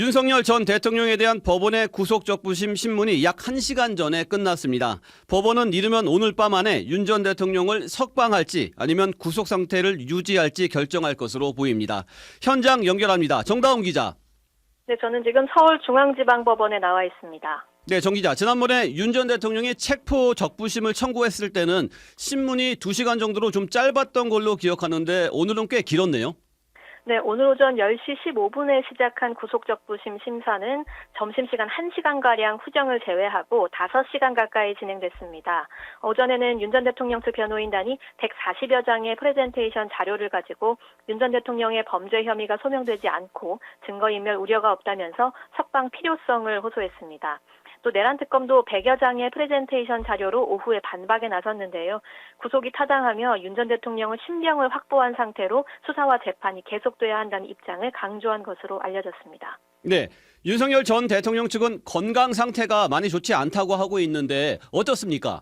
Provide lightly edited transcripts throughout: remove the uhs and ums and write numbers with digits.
윤석열 전 대통령에 대한 법원의 구속적부심 신문이 약 1시간 전에 끝났습니다. 법원은 이르면 오늘 밤 안에 윤 전 대통령을 석방할지 아니면 구속 상태를 유지할지 결정할 것으로 보입니다. 현장 연결합니다. 정다운 기자. 네, 저는 지금 서울중앙지방법원에 나와 있습니다. 네, 정 기자. 지난번에 윤 전 대통령이 체포 적부심을 청구했을 때는 신문이 2시간 정도로 좀 짧았던 걸로 기억하는데 오늘은 꽤 길었네요. 네, 오늘 오전 10시 15분에 시작한 구속적부심 심사는 점심시간 1시간가량 후정을 제외하고 5시간 가까이 진행됐습니다. 오전에는 윤 전 대통령 측 변호인단이 140여 장의 프레젠테이션 자료를 가지고 윤 전 대통령의 범죄 혐의가 소명되지 않고 증거인멸 우려가 없다면서 석방 필요성을 호소했습니다. 또 내란 특검도 100여 장의 프레젠테이션 자료로 오후에 반박에 나섰는데요. 구속이 타당하며 윤 전 대통령은 신병을 확보한 상태로 수사와 재판이 계속돼야 한다는 입장을 강조한 것으로 알려졌습니다. 네, 윤석열 전 대통령 측은 건강 상태가 많이 좋지 않다고 하고 있는데 어떻습니까?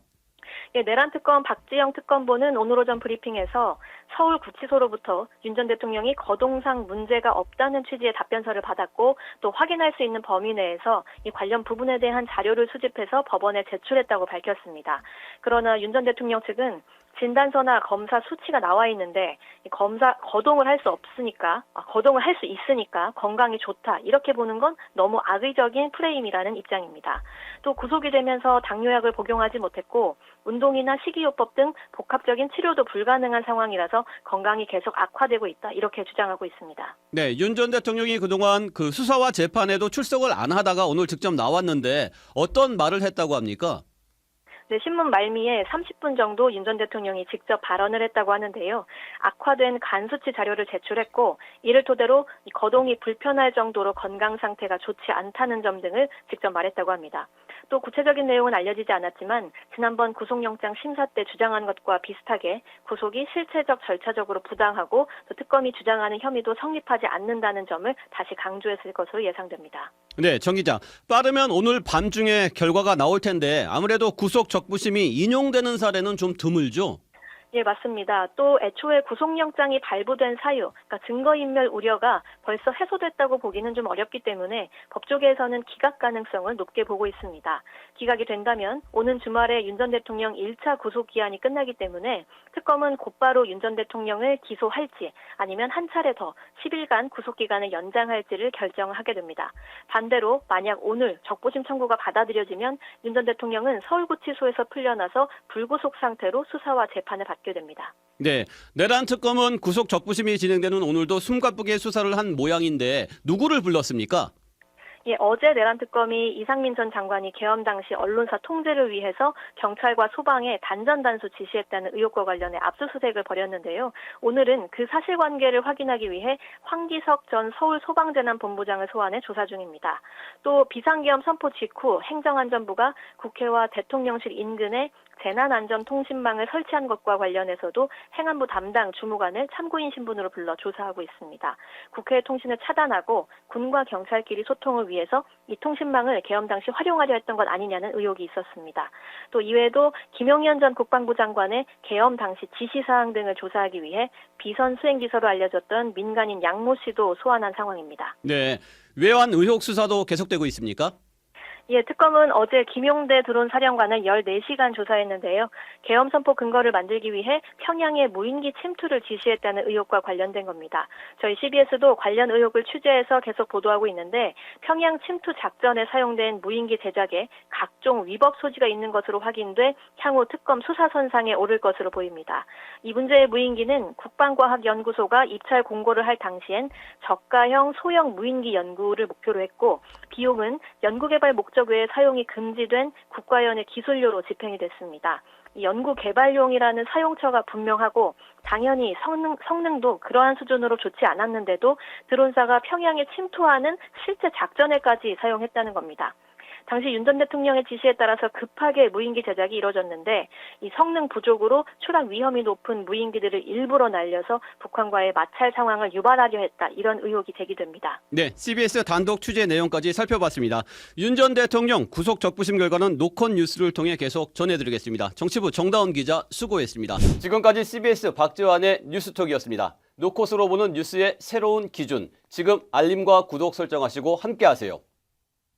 예, 내란 특검 박지영 특검보는 오늘 오전 브리핑에서 서울구치소로부터 윤 전 대통령이 거동상 문제가 없다는 취지의 답변서를 받았고 또 확인할 수 있는 범위 내에서 이 관련 부분에 대한 자료를 수집해서 법원에 제출했다고 밝혔습니다. 그러나 윤 전 대통령 측은 진단서나 검사 수치가 나와 있는데 거동을 할 수 있으니까 건강이 좋다 이렇게 보는 건 너무 악의적인 프레임이라는 입장입니다. 또 구속이 되면서 당뇨약을 복용하지 못했고 운동이나 식이요법 등 복합적인 치료도 불가능한 상황이라서 건강이 계속 악화되고 있다 이렇게 주장하고 있습니다. 네, 윤 전 대통령이 그동안 그 수사와 재판에도 출석을 안 하다가 오늘 직접 나왔는데 어떤 말을 했다고 합니까? 네, 신문 말미에 30분 정도 윤 전 대통령이 직접 발언을 했다고 하는데요. 악화된 간 수치 자료를 제출했고 이를 토대로 거동이 불편할 정도로 건강 상태가 좋지 않다는 점 등을 직접 말했다고 합니다. 또 구체적인 내용은 알려지지 않았지만 지난번 구속영장 심사 때 주장한 것과 비슷하게 구속이 실체적 절차적으로 부당하고 또 특검이 주장하는 혐의도 성립하지 않는다는 점을 다시 강조했을 것으로 예상됩니다. 네, 정 기자. 빠르면 오늘 밤중에 결과가 나올 텐데 아무래도 구속 적부심이 인용되는 사례는 좀 드물죠? 예, 맞습니다. 또 애초에 구속영장이 발부된 사유, 그러니까 증거인멸 우려가 벌써 해소됐다고 보기는 좀 어렵기 때문에 법조계에서는 기각 가능성을 높게 보고 있습니다. 기각이 된다면 오는 주말에 윤 전 대통령 1차 구속기한이 끝나기 때문에 특검은 곧바로 윤 전 대통령을 기소할지 아니면 한 차례 더 10일간 구속기간을 연장할지를 결정하게 됩니다. 반대로 만약 오늘 적부심 청구가 받아들여지면 윤 전 대통령은 서울구치소에서 풀려나서 불구속 상태로 수사와 재판을 받게 됩니다. 네, 내란 특검은 구속 적부심이 진행되는 오늘도 숨가쁘게 수사를 한 모양인데 누구를 불렀습니까? 예, 어제 내란 특검이 이상민 전 장관이 계엄 당시 언론사 통제를 위해서 경찰과 소방에 단전단수 지시했다는 의혹과 관련해 압수수색을 벌였는데요. 오늘은 그 사실관계를 확인하기 위해 황기석 전 서울소방재난본부장을 소환해 조사 중입니다. 또 비상계엄 선포 직후 행정안전부가 국회와 대통령실 인근에 재난안전통신망을 설치한 것과 관련해서도 행안부 담당 주무관을 참고인 신분으로 불러 조사하고 있습니다. 국회의 통신을 차단하고 군과 경찰끼리 소통을 위해서 이 통신망을 계엄 당시 활용하려 했던 것 아니냐는 의혹이 있었습니다. 또 이외에도 김용현 전 국방부 장관의 계엄 당시 지시사항 등을 조사하기 위해 비선 수행비서로 알려졌던 민간인 양모 씨도 소환한 상황입니다. 네, 외환 의혹 수사도 계속되고 있습니까? 예, 특검은 어제 김용대 드론 사령관을 14시간 조사했는데요. 계엄 선포 근거를 만들기 위해 평양에 무인기 침투를 지시했다는 의혹과 관련된 겁니다. 저희 CBS도 관련 의혹을 취재해서 계속 보도하고 있는데 평양 침투 작전에 사용된 무인기 제작에 각종 위법 소지가 있는 것으로 확인돼 향후 특검 수사선상에 오를 것으로 보입니다. 이 문제의 무인기는 국방과학연구소가 입찰 공고를 할 당시엔 저가형 소형 무인기 연구를 목표로 했고 비용은 연구개발 목적 외에 사용이 금지된 국가연의 기술료로 집행이 됐습니다. 연구개발용이라는 사용처가 분명하고 당연히 성능도 그러한 수준으로 좋지 않았는데도 드론사가 평양에 침투하는 실제 작전에까지 사용했다는 겁니다. 당시 윤 전 대통령의 지시에 따라서 급하게 무인기 제작이 이뤄졌는데 이 성능 부족으로 추락 위험이 높은 무인기들을 일부러 날려서 북한과의 마찰 상황을 유발하려 했다. 이런 의혹이 제기됩니다. 네, CBS 단독 취재 내용까지 살펴봤습니다. 윤 전 대통령 구속 적부심 결과는 노컷 뉴스를 통해 계속 전해드리겠습니다. 정치부 정다운 기자 수고했습니다. 지금까지 CBS 박재환의 뉴스톡이었습니다. 노컷으로 보는 뉴스의 새로운 기준. 지금 알림과 구독 설정하시고 함께하세요.